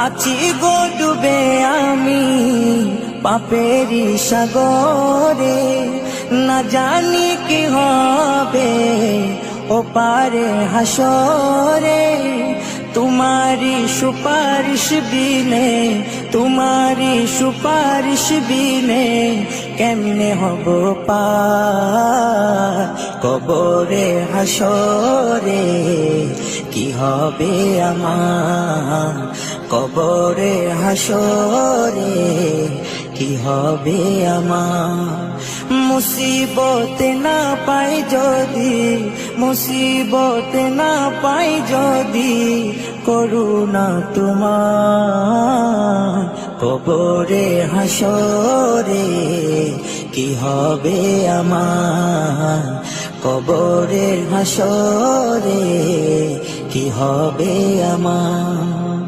আছি গো ডুবে আমি পাপেরি সাগরে, না জানি কি হবে ও পারে হাসরে। তোমারি সুপারিশ বিনে, তোমারি সুপারিশ বিনে কেমনে হব পার কবরে হাসরে। কি হবে আমার কবরে হাসরে, কি হবে আমার। মুসিবতে না পাই যদি, মুসিবতে না পাই যদি করুণা তোমার কবরে হাসরে। কি হবে আমার কবরে হাসরে, কি হবে আমার।